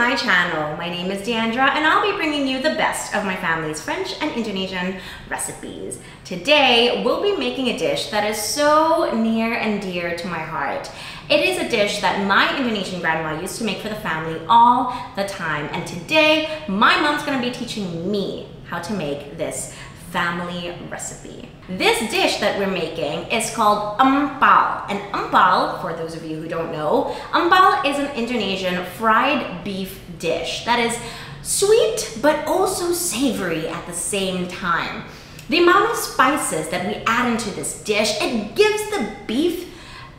my channel. My name is Diandra and I'll be bringing you the best of my family's French and Indonesian recipes. Today, we'll be making a dish that is so near and dear to my heart. It is a dish that my Indonesian grandma used to make for the family all the time. And today, my mom's gonna be teaching me how to make this family recipe. This dish that we're making is called Empal. And Empal, for those of you who don't know, Empal is an Indonesian fried beef dish that is sweet but also savory at the same time. The amount of spices that we add into this dish, it gives the beef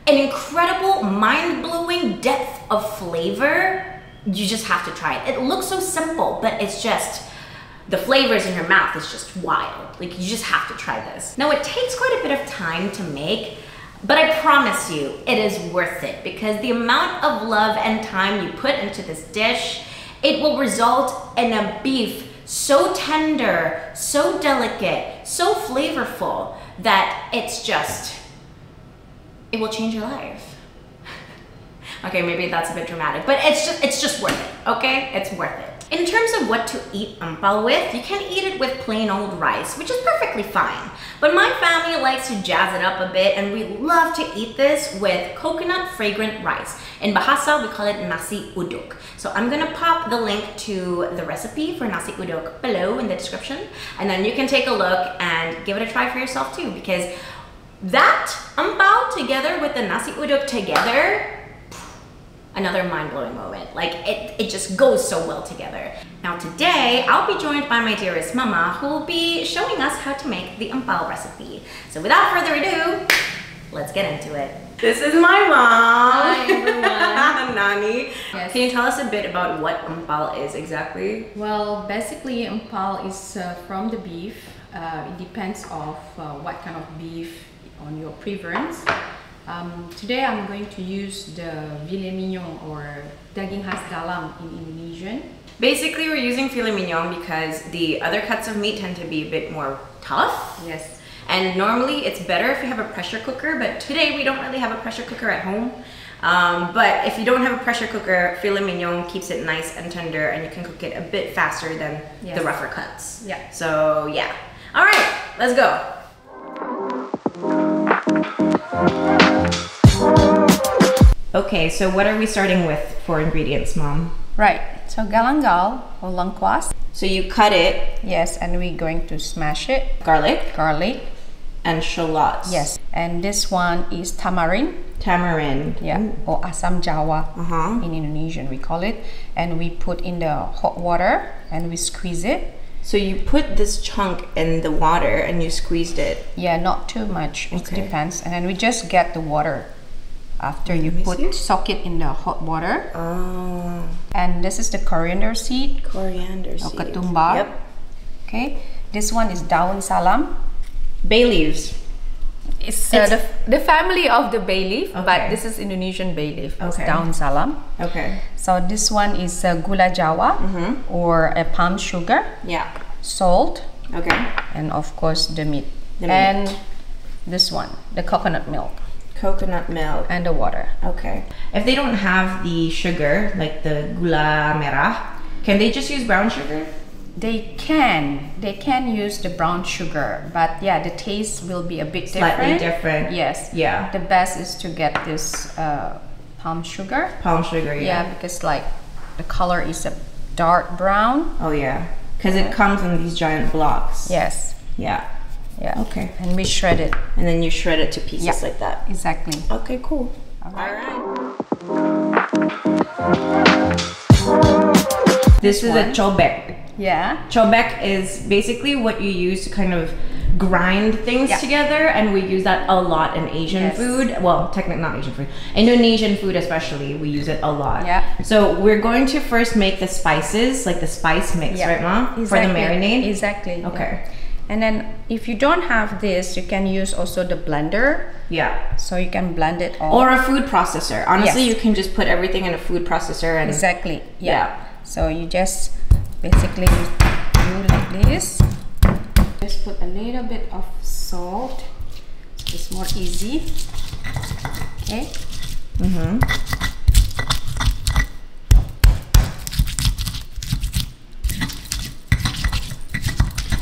an incredible, mind-blowing depth of flavor. You just have to try it. It looks so simple, but it's just, the flavors in your mouth is just wild. Like, you just have to try this. Now, it takes quite a bit of time to make, but I promise you, it is worth it because the amount of love and time you put into this dish, it will result in a beef so tender, so delicate, so flavorful that it's just, it will change your life. Okay, maybe that's a bit dramatic, but it's just worth it, okay? It's worth it. In terms of what to eat Empal with, you can eat it with plain old rice, which is perfectly fine. But my family likes to jazz it up a bit, and we love to eat this with coconut fragrant rice. In Bahasa, we call it nasi uduk. So I'm gonna pop the link to the recipe for nasi uduk below in the description, and then you can take a look and give it a try for yourself too, because that Empal together with the nasi uduk together, another mind-blowing moment. Like, it just goes so well together. Now today, I'll be joined by my dearest mama, who will be showing us how to make the Empal recipe. So without further ado, let's get into it. This is my mom. Hi everyone. Nani. Yes. Can you tell us a bit about what Empal is exactly? Well, basically Empal is from the beef. It depends of what kind of beef on your preference. Today I'm going to use the Filet Mignon or daging khas Salam in Indonesian. Basically, we're using Filet Mignon because the other cuts of meat tend to be a bit more tough. Yes. And normally it's better if you have a pressure cooker, but today we don't really have a pressure cooker at home. But if you don't have a pressure cooker, Filet Mignon keeps it nice and tender and you can cook it a bit faster than the rougher cuts. Yeah. So yeah. All right, let's go. Okay, so what are we starting with for ingredients, Mom? Right, so Galangal or Lengkuas. So you cut it. Yes, and we're going to smash it. Garlic. Garlic. And shallots. Yes, and this one is tamarind. Tamarind. Yeah, or asam Jawa in Indonesian we call it. And we put in the hot water and we squeeze it. So you put this chunk in the water and you squeezed it? Yeah, not too much, it depends. And then we just get the water after you soak it in the hot water. Oh. And this is the coriander seed. Coriander seed. Or Ketumbar. Yep. Okay, this one is Daun Salam. Bay leaves. It's the family of the bay leaf, but this is Indonesian bay leaf. It's Daun Salam. Okay. So this one is Gula Jawa or a palm sugar. Yeah. Salt. Okay. And of course the meat. The meat. And this one, the coconut milk. Coconut milk. And the water. Okay. If they don't have the sugar, like the gula merah, can they just use brown sugar? They can use the brown sugar, but yeah, the taste will be a bit Slightly different. Yes. Yeah. The best is to get this palm sugar. Palm sugar, yeah. Yeah, because like the color is a dark brown. Oh yeah, because it comes in these giant blocks. Yes. Yeah. Yeah. Okay. And we shred it. And then you shred it to pieces like that. Exactly. Okay, cool. All right. This is a cobek. Yeah. Cobek is basically what you use to kind of grind things together, and we use that a lot in Asian food. Well, technically not Asian food. Indonesian food especially, we use it a lot. Yeah. So we're going to first make the spices, like the spice mix, right, Mom? Exactly. For the marinade? Exactly. Okay. Yeah. And then if you don't have this, you can use also the blender. Yeah. So you can blend it all. Or a food processor. Honestly, you can just put everything in a food processor and exactly. Yeah. So you just basically do like this. Just put a little bit of salt. So it's more easy. Okay.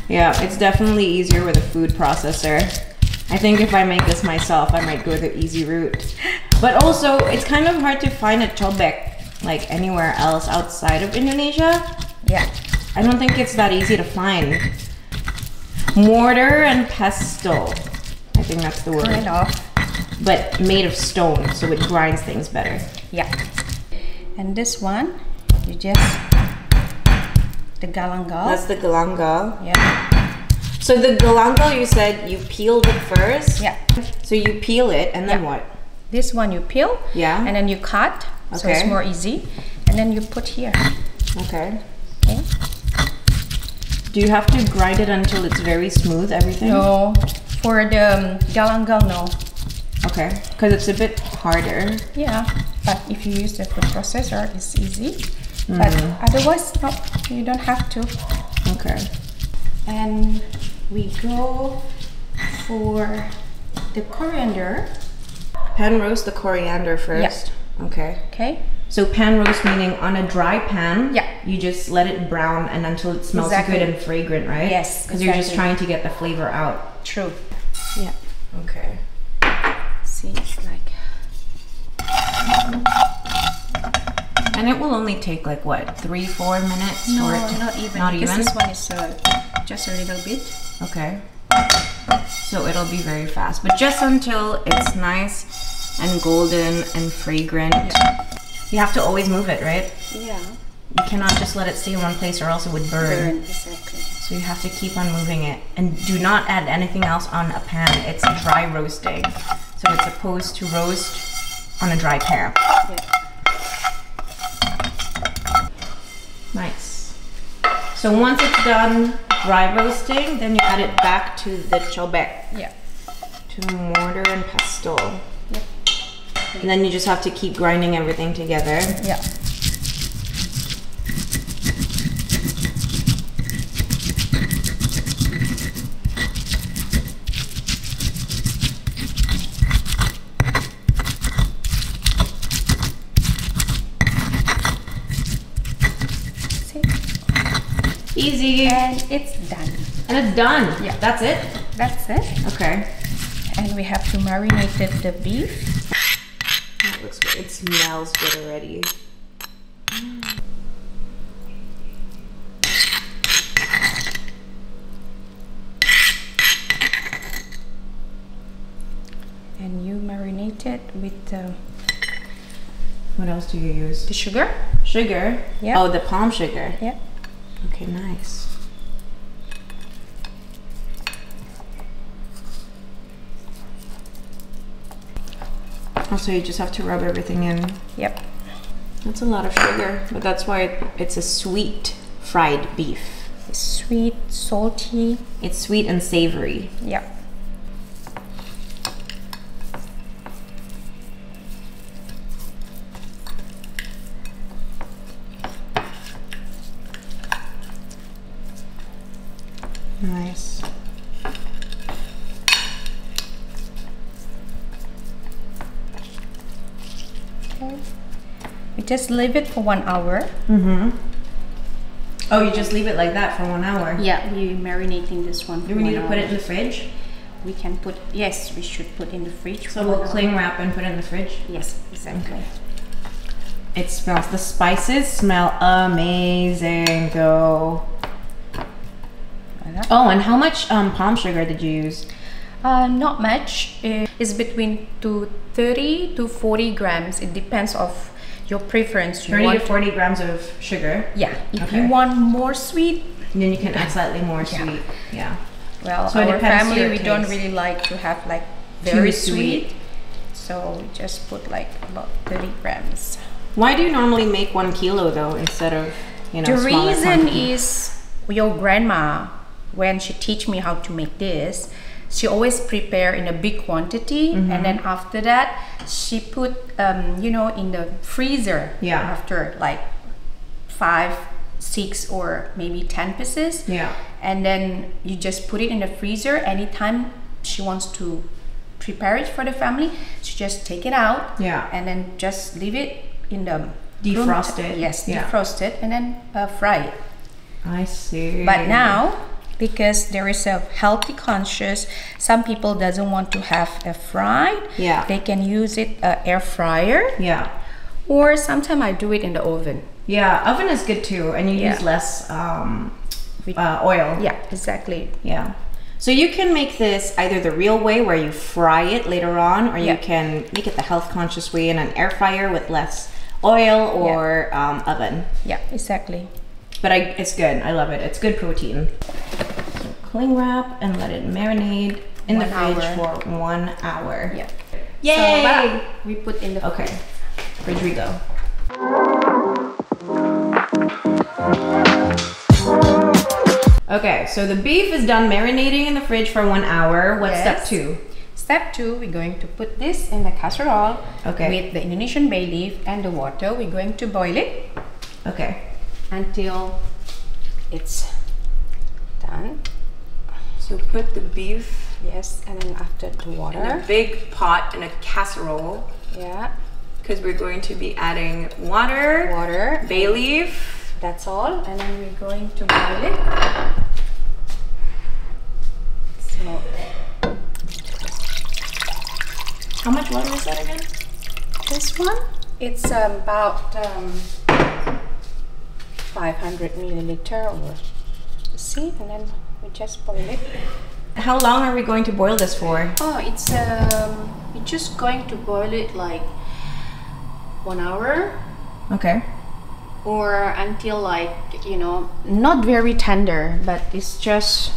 Yeah, it's definitely easier with a food processor. I think if I make this myself, I might go the easy route. But also, it's kind of hard to find a cobek like anywhere else outside of Indonesia. Yeah. I don't think it's that easy to find. Mortar and pestle. I think that's the word. Kind of. But made of stone, so it grinds things better. Yeah. And this one, you just the galangal. That's the galangal. Yeah. So the galangal, you said you peeled it first? Yeah. So you peel it and then what? This one you peel. Yeah. And then you cut. Okay. So it's more easy. And then you put here. Okay. Okay. Do you have to grind it until it's very smooth, everything? No. For the galangal, no. Okay. Because it's a bit harder. Yeah. But if you use the food processor, it's easy. But otherwise, no, you don't have to. Okay. And we go for the coriander. Pan roast the coriander first? Yeah. Okay. Okay. So pan roast meaning on a dry pan, yeah, you just let it brown and until it smells good and fragrant, right? Yes. Because you're just trying to get the flavor out. True. Yeah. Okay. See, it's like... And it will only take like what, 3-4 minutes? No, or not even. Not because even? this one is just a little bit. Okay. So it'll be very fast, but just until it's nice and golden and fragrant. Yeah. You have to always move it, right? Yeah. You cannot just let it stay in one place or else it would burn. Exactly. So you have to keep on moving it. And do not add anything else on a pan. It's dry roasting. So it's supposed to roast on a dry pan. Yeah. Nice. So once it's done dry roasting, then you add it back to the cobek. Yeah. To the mortar and pestle. Yeah. And then you just have to keep grinding everything together. Yeah. Easy. And it's done. And it's done. Yeah. That's it? That's it. Okay. And we have to marinate the beef. That looks good. It smells good already. And you marinate it with What else do you use? the sugar. Sugar? Yeah. Oh, the palm sugar. Yeah. Okay, nice. Also, you just have to rub everything in. Yep. That's a lot of sugar, but that's why it's a sweet fried beef. It's sweet, salty. It's sweet and savory. Yeah. Nice. Okay. We just leave it for 1 hour. Mm-hmm. Oh, you just leave it like that for 1 hour? Yeah, we're marinating this one. Do we need to put it in the fridge? We can put, yes, we should put in the fridge. So we'll cling wrap and put it in the fridge? Yes, exactly. It smells, the spices smell amazing though. Oh, and how much palm sugar did you use? Not much. It's between 30 to 40 grams. It depends of your preference. 30 to 40 grams of sugar? Yeah. If Okay. you want more sweet, then you can add slightly more sweet. Yeah. Well, so our family, we taste. don't really like to have like very Too sweet. So we just put like about 30 grams. Why do you normally make 1 kilo though instead of, you know, The smaller reason quantity? is your grandma, when she teach me how to make this, she always prepare in a big quantity, and then after that she put you know, in the freezer. Yeah. After like 5, 6 or maybe 10 pieces. Yeah. And then you just put it in the freezer. Anytime she wants to prepare it for the family, she just take it out. Yeah. And then just leave it in the Defrost it. Yes, Yeah. defrost it and then fry it. I see. But now because there is a healthy conscious. Some people doesn't want to have a fried. Yeah. They can use it air fryer. Yeah. Or sometimes I do it in the oven. Yeah, oven is good too, and you use less oil. Yeah, exactly. Yeah. So you can make this either the real way where you fry it later on, or you can make it the health conscious way in an air fryer with less oil or oven. Yeah, exactly. But it's good. I love it. It's good protein. So cling wrap and let it marinate in the fridge for 1 hour. Yeah. Yay! So we put in the fridge. Fridge we go. Okay, so the beef is done marinating in the fridge for 1 hour. What's step 2? Step 2, we're going to put this in the casserole with the Indonesian bay leaf and the water. We're going to boil it. Okay. Until it's done. So put the beef, yes, and then after the water in a big pot in a casserole. Yeah, because we're going to be adding water, bay leaf. That's all, and then we're going to boil it. So, how much water is that again? This one, it's about 500 milliliter or see, and then we just boil it. How long are we going to boil this for? Oh, it's we're just going to boil it like 1 hour. Okay. Or until like, you know, not very tender, but it's just,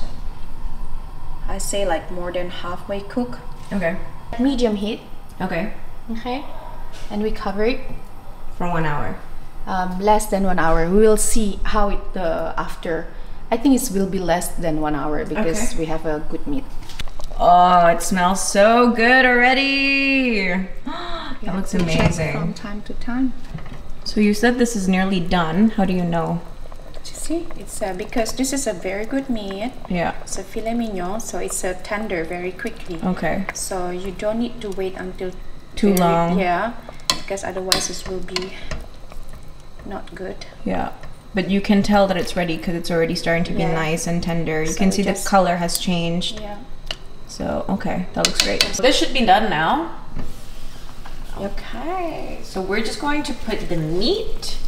I say like more than halfway cook. Okay. Medium heat. Okay. Okay. And we cover it for 1 hour. Less than 1 hour. We will see how it after. I think it will be less than 1 hour because we have a good meat. Oh, it smells so good already. That looks amazing. From time to time. So you said this is nearly done. How do you know? You see, it's because this is a very good meat. Yeah. It's a filet mignon, so it's tender very quickly. Okay. So you don't need to wait until too long. Yeah, because otherwise it will be not good. Yeah. But you can tell that it's ready because it's already starting to be nice and tender. You can see the color has changed. Yeah. So, okay, that looks great. This should be done now. Okay. So we're just going to put the meat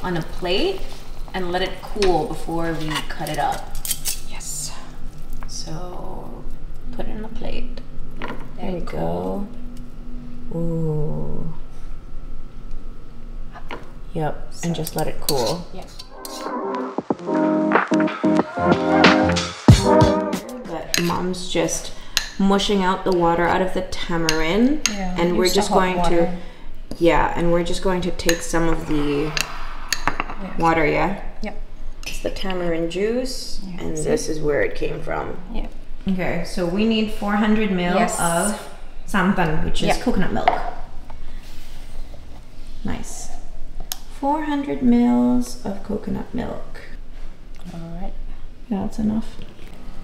on a plate and let it cool before we cut it up. Yes. So put it on a plate. There we go. Ooh. Yep, and just let it cool. Yep. But Mom's just mushing out the water out of the tamarind, and we're just going to and we're just going to take some of the water. Yep. It's the tamarind juice, and this is where it came from. Yep. Okay, so we need 400 ml of santan, which is coconut milk. Nice. 400 mils of coconut milk. All right. Yeah, that's enough.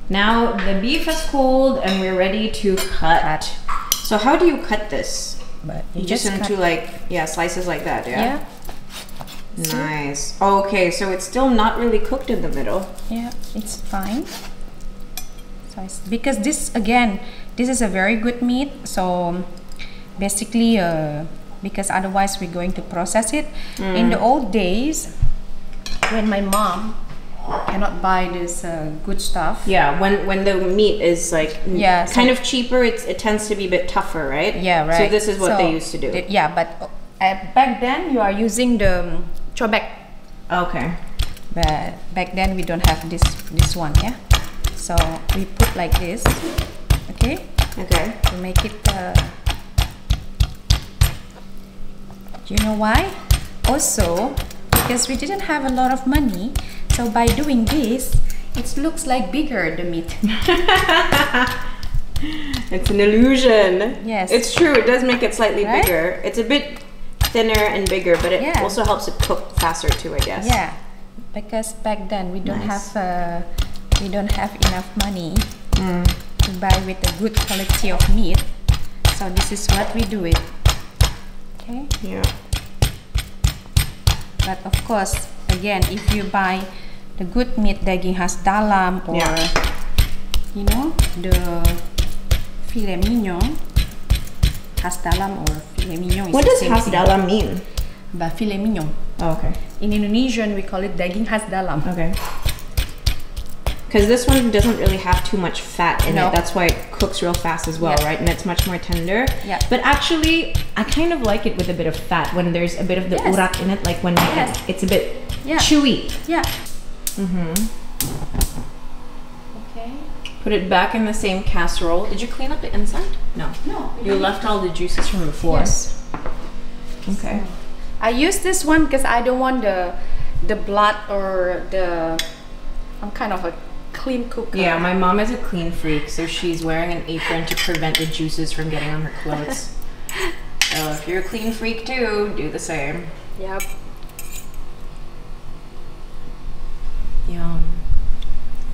Now the beef has cooled and we're ready to cut. So how do you cut this? But you just into like slices like that, yeah? Nice. Okay, so it's still not really cooked in the middle. Yeah, it's fine. So because this is a very good meat. So basically, because otherwise we're going to process it. In the old days, when my mom cannot buy this good stuff. Yeah, when the meat is like kind of cheaper, it tends to be a bit tougher, right? Yeah, right. So this is what they used to do. But back then you are using the chobek. Okay. But back then we don't have this one, yeah. So we put like this, okay? Okay. To make it. Do you know why? Also, because we didn't have a lot of money. So by doing this, it looks like bigger, the meat. It's an illusion. Yes. It's true, it does make it slightly bigger. It's a bit thinner and bigger, but it also helps it cook faster too, I guess. Yeah, because back then we don't have enough money to buy with a good quality of meat. So this is what we do it. Okay? Yeah. But of course, again, if you buy the good meat daging has dalam, or you know, the filet mignon has dalam or filet mignon is What the does same has thing. dalam mean? But filet mignon. Oh, okay. In Indonesian, we call it daging has dalam. Okay. Because this one doesn't really have too much fat in it. That's why it cooks real fast as well, right? And it's much more tender. Yeah. But actually, I kind of like it with a bit of fat when there's a bit of the urat in it, like when it's a bit chewy. Yeah. Mm-hmm. Okay. Put it back in the same casserole. Did you clean up the inside? No. No. You left all the juices from before. Yes. Okay. I use this one because I don't want the blood or the. I'm kind of a clean cooker. Yeah, my mom is a clean freak, so she's wearing an apron to prevent the juices from getting on her clothes. So if you're a clean freak too, do the same. Yep. Yum.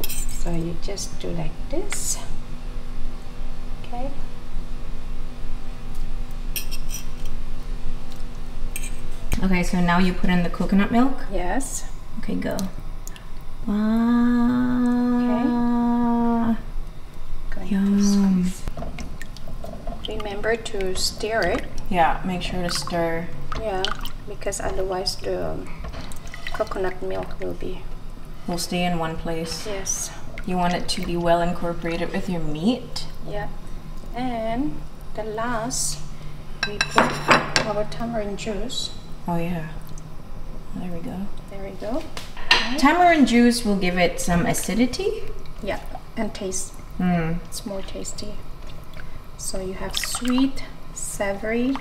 So you just do like this. Okay. Okay, so now you put in the coconut milk. Yes. Okay, go. Wow. Okay. Yum. Remember to stir it. Yeah, make sure to stir. Yeah, because otherwise the coconut milk Will stay in one place. Yes. You want it to be well incorporated with your meat. Yeah. And the last, we put our tamarind juice. Oh yeah. There we go. There we go. Tamarind juice will give it some acidity. Yeah, and taste. It's more tasty. So you have sweet, savory,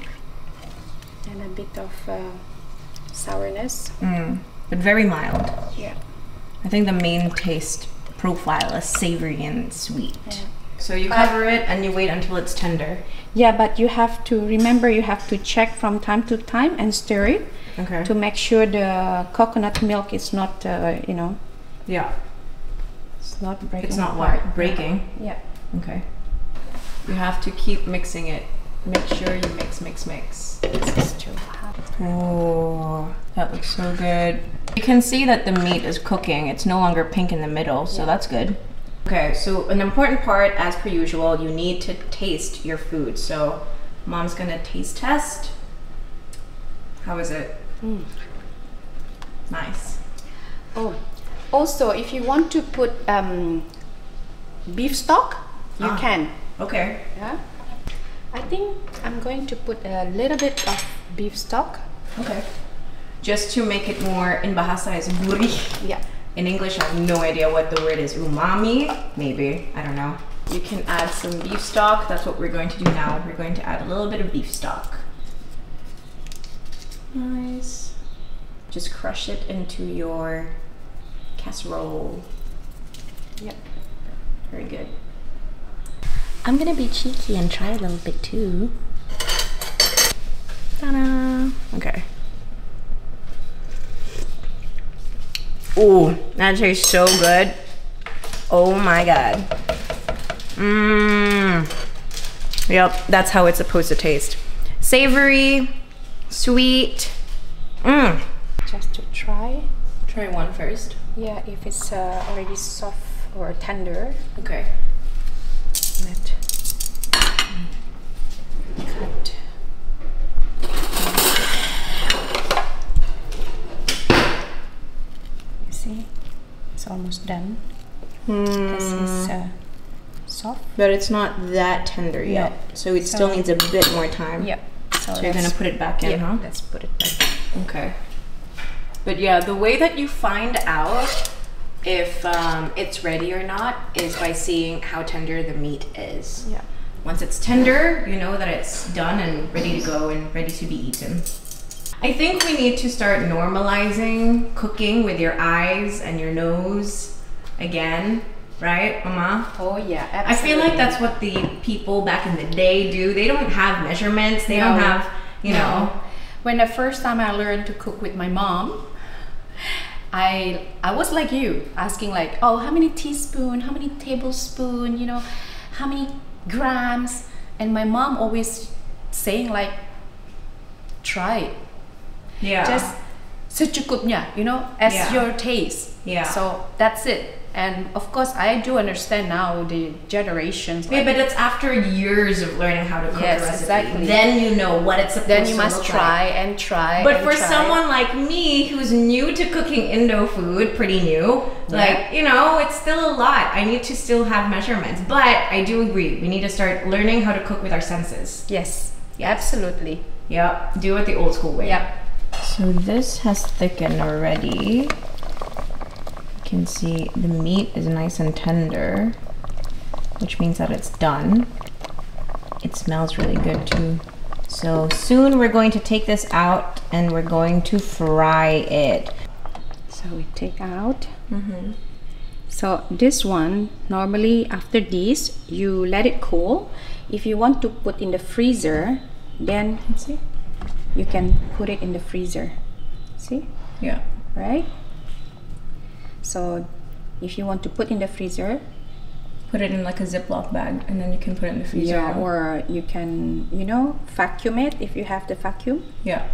and a bit of sourness. But very mild. Yeah. I think the main taste profile is savory and sweet. Yeah. So you cover it and you wait until it's tender. Yeah, but you have to remember, you have to check from time to time and stir it. Okay. To make sure the coconut milk is not, you know, Yeah. it's not breaking. It's not apart. what? Breaking? Yeah. Okay. You have to keep mixing it. Make sure you mix. This is too hot. Oh, that looks so good. You can see that the meat is cooking. It's no longer pink in the middle, so that's good. Okay, so an important part, as per usual, you need to taste your food. So mom's gonna taste test. How is it? Nice. Oh, also, if you want to put beef stock, you can. Okay. Yeah. I think I'm going to put a little bit of beef stock. Okay. Just to make it more, in Bahasa is gurih. Yeah. In English, I have no idea what the word is. Umami? Maybe. I don't know. You can add some beef stock. That's what we're going to do now. We're going to add a little bit of beef stock. Nice. Just crush it into your casserole. Yep. Very good. I'm gonna be cheeky and try a little bit too. Ta-da! Okay. Ooh, that tastes so good. Oh my god. Yep, that's how it's supposed to taste. Savory, sweet. Just to try. Try one first. Yeah, if it's already soft or tender. Okay. Let cut. You see, it's almost done. Because it's soft. But it's not that tender yet, so it still needs a bit more time. Yep. So you're gonna put it back in, huh? Let's put it back. Okay. But yeah, the way that you find out if it's ready or not is by seeing how tender the meat is. Yeah. Once it's tender, you know that it's done and ready to go and ready to be eaten. I think we need to start normalizing cooking with your eyes and your nose again, right, Mama? Oh yeah, absolutely. I feel like that's what the people back in the day do. They don't have measurements. They don't have, you know. When the first time I learned to cook with my mom, I was like you, asking like, oh, how many teaspoon, how many tablespoon, you know, how many grams? And my mom always saying like, try it. Yeah. Just secukupnya, you know, as your taste. Yeah. So that's it. And of course, I do understand now the generations. Yeah, but it's after years of learning how to cook a recipe. Exactly. Then you know what it's supposed to look like. Then you must try and try. But for someone like me who's new to cooking Indo food, pretty new, like, you know, it's still a lot. I need to still have measurements. But I do agree, we need to start learning how to cook with our senses. Yes, absolutely. Yep, do it the old school way. Yep. So this has thickened already. You can see the meat is nice and tender, which means that it's done. It smells really good too. So soon we're going to take this out and we're going to fry it. So we take out. So this one, normally after this, you let it cool. If you want to put in the freezer, then see, you can put it in the freezer. See? Yeah. Right? So if you want to put in the freezer, put it in like a Ziploc bag and then you can put it in the freezer. Yeah, or you can, you know, vacuum it if you have the vacuum. Yeah.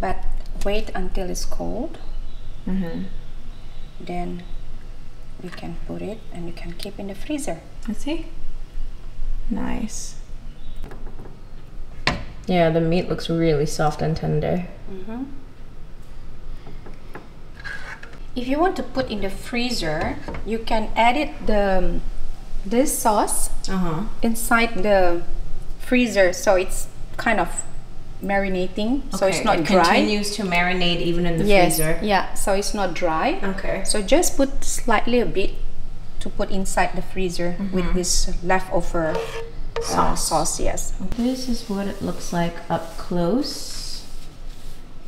But wait until it's cold. Then you can put it and you can keep in the freezer. Let's see. Nice. Yeah, the meat looks really soft and tender. If you want to put in the freezer, you can add this sauce inside the freezer, so it's kind of marinating, so it's not dry. It continues to marinate even in the freezer. Yeah, so it's not dry. Okay. So just put slightly a bit to put inside the freezer with this leftover sauce. Yes. This is what it looks like up close.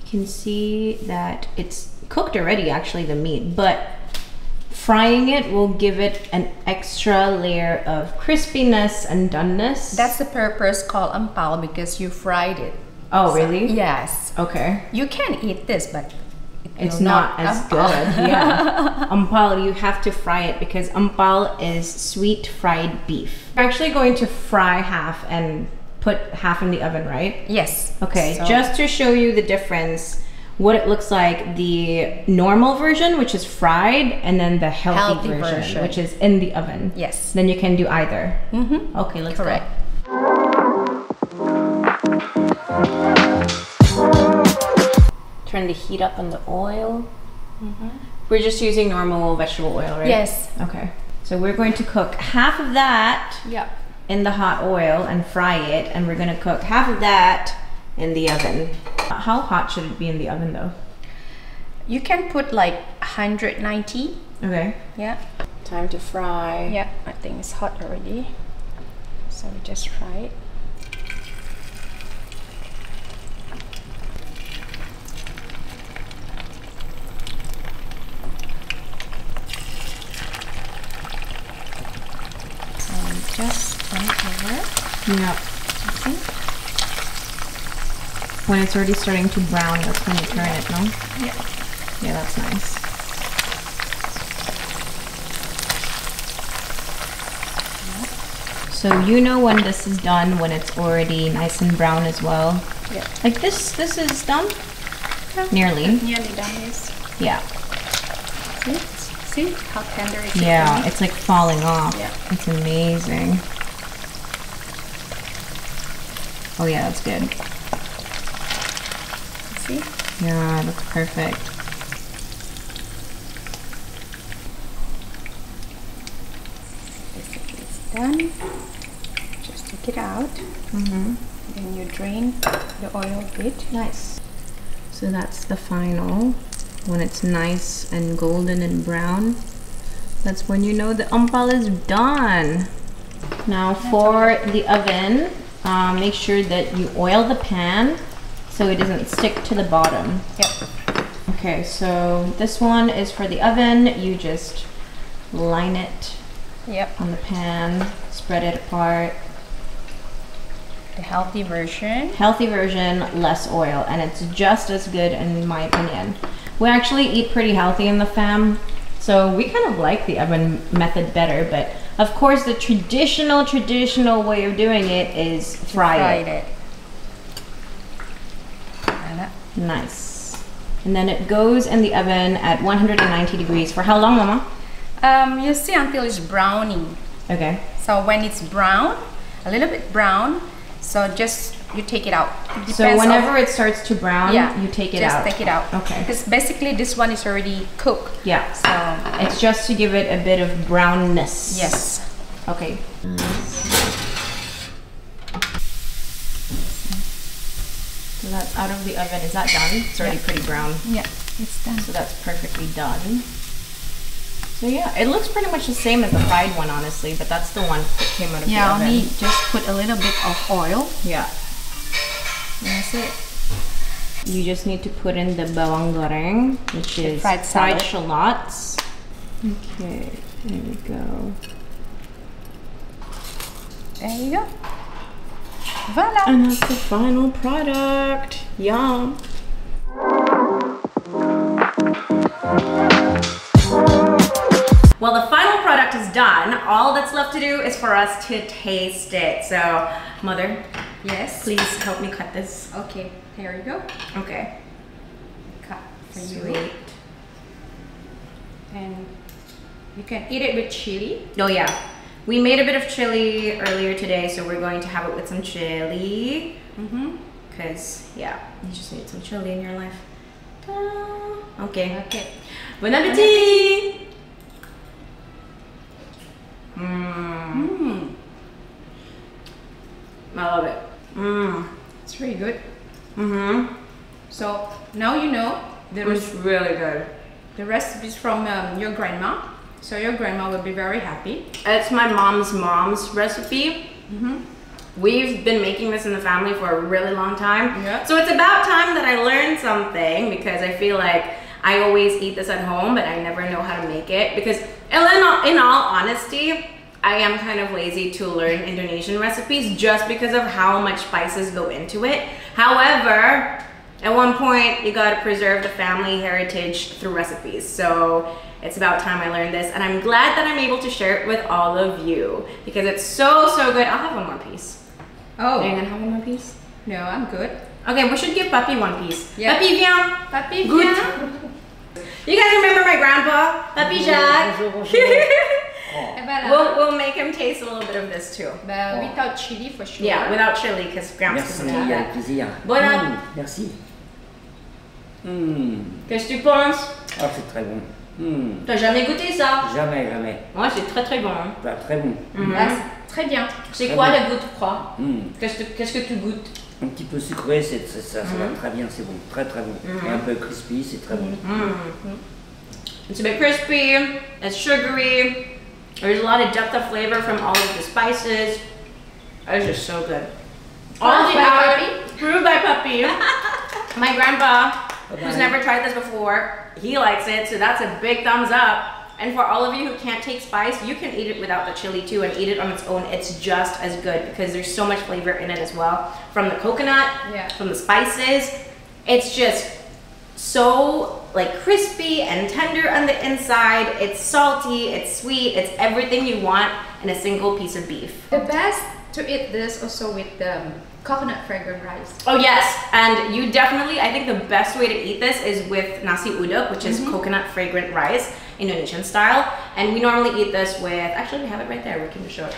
You can see that it's cooked already, actually, the meat, but frying it will give it an extra layer of crispiness and doneness. That's the purpose called empal, because you fried it. Oh, really? Yes. Okay. You can eat this, but it's not as good. Yeah. Empal, you have to fry it because empal is sweet fried beef. We're actually going to fry half and put half in the oven, right? Yes. Okay, so just to show you the difference, what it looks like, the normal version, which is fried, and then the healthy version, which is in the oven. Yes. Then you can do either. Okay, let's go. Turn the heat up on the oil. We're just using normal vegetable oil, right? Yes. Okay. So we're going to cook half of that in the hot oil and fry it, and we're going to cook half of that in the oven. How hot should it be in the oven though? You can put like 190. Okay. Yeah. Time to fry. Yeah, I think it's hot already. So we just fry it. Just turn it over. Yeah. Okay. When it's already starting to brown, that's when you turn it, no? Yeah. Yeah, that's nice. So you know when this is done, when it's already nice and brown as well. Yeah. Like this is done? Yeah. Nearly. Nearly done, yes. Yeah. See how tender it is? Yeah, it's like falling off. Yeah. It's amazing. Oh yeah, that's good. See? Yeah, it looks perfect. Basically it's done. Just take it out. Then you drain the oil a bit. Nice. So that's the final. When it's nice and golden and brown, that's when you know the empal is done. Now for the oven, make sure that you oil the pan so it doesn't stick to the bottom. Yep. Okay, so this one is for the oven. You just line it on the pan, spread it apart. The healthy version. Healthy version, less oil, and it's just as good in my opinion. We actually eat pretty healthy in the fam, so we kind of like the oven method better, but of course the traditional way of doing it is fry it. Nice. And then it goes in the oven at 190 degrees for how long, Mama? You see until it's browning. Okay. So when it's brown, a little bit brown, so just you take it out. It So whenever it starts to brown, you take it out. Just take it out. Okay. Because basically this one is already cooked. Yeah. So it's just to give it a bit of brownness. yes. Okay. So that's out of the oven. Is that done? It's already pretty brown. Yeah, it's done. So that's perfectly done. So yeah, it looks pretty much the same as the fried one, honestly, but that's the one that came out of the oven. Only just put a little bit of oil. Yeah. That's it. You just need to put in the bawang goreng, which is fried shallots. Okay, there we go. There you go. Voila! And that's the final product. Yum! Well, the final product is done. All that's left to do is for us to taste it. So, Mother, Yes. please help me cut this. Okay, here you go. Okay. Cut for you. Sweet. And you can eat it with chili. Oh yeah. We made a bit of chili earlier today, so we're going to have it with some chili. Because, yeah, you just need some chili in your life. Ta-da. Okay. Okay. Bon appetit! I love it. It's really good. Mm-hmm. So now you know It's really good. the recipes from your grandma. So your grandma will be very happy. It's my mom's recipe. We've been making this in the family for a really long time. Yeah. So it's about time that I learned something, because I feel like I always eat this at home, but I never know how to make it. Because in all honesty, I am kind of lazy to learn Indonesian recipes just because of how much spices go into it. However, at one point, you gotta preserve the family heritage through recipes. So it's about time I learned this, and I'm glad that I'm able to share it with all of you, because it's so, so good. I'll have one more piece. Oh. Are you gonna have one more piece? No, I'm good. Okay, we should give Papi one piece. Yeah. Papi, viens. Papi, Good. viens. You guys remember my grandpa? Papi Jacques? Et voilà. We'll make him taste a little bit of this too. Without chili for sure. Yeah, without chili, because Gramps Merci, doesn't eat avec that. plaisir. Bon app. Merci. Qu'est-ce que tu penses? Ah, c'est très bon. T'as jamais goûté ça? Jamais, jamais. Ouais, c'est très très bon. Hein. Bah, très bon. Ah, c'est très bien. C'est Très quoi bon. le goût, tu crois? Qu'est-ce que tu goûtes? Un petit peu sucré, ça va très bien, c'est bon. Très très bon. Et un peu crispy, c'est très bon. It's a bit crispy, it's sugary, there's a lot of depth of flavor from all of the spices. It's just so good. All the hours, brewed by Puppy. My grandpa, who's never tried this before, he likes it, so that's a big thumbs up. And for all of you who can't take spice, you can eat it without the chili too and eat it on its own. It's just as good because there's so much flavor in it as well. From the coconut, from the spices, it's just so like crispy and tender on the inside. It's salty, it's sweet, it's everything you want in a single piece of beef. The best to eat this also with coconut fragrant rice. Oh yes, and you definitely, I think the best way to eat this is with nasi uduk, which is coconut fragrant rice, Indonesian style. And we normally eat this with, actually we have it right there, we can just show it.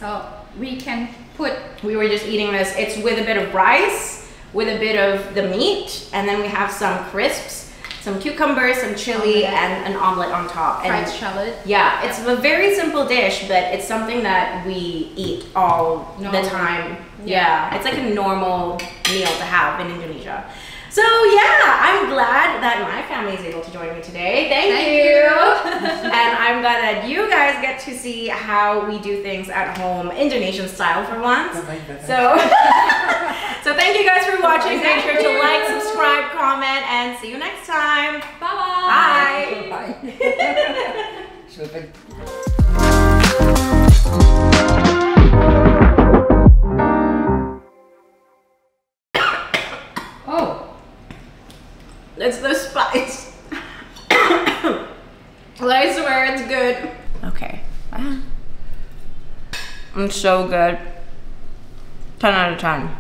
So we can put, we were just eating this, it's with a bit of rice, with a bit of the meat, and then we have some crisps, some cucumbers, some chili, and an omelet on top. fried And shallot. yeah, it's a very simple dish, but it's something that we eat all the Normally. time. Yeah, it's like a normal meal to have in Indonesia. So yeah, I'm glad that my family is able to join me today. Thank you. And I'm glad that you guys get to see how we do things at home, Indonesian style for once. So, so thank you guys for watching. Make sure to like, subscribe, comment, and see you next time. Bye. Bye. Bye. Je répète. Oh. It's the spice. But I swear it's good. Okay. It's so good. 10 out of 10.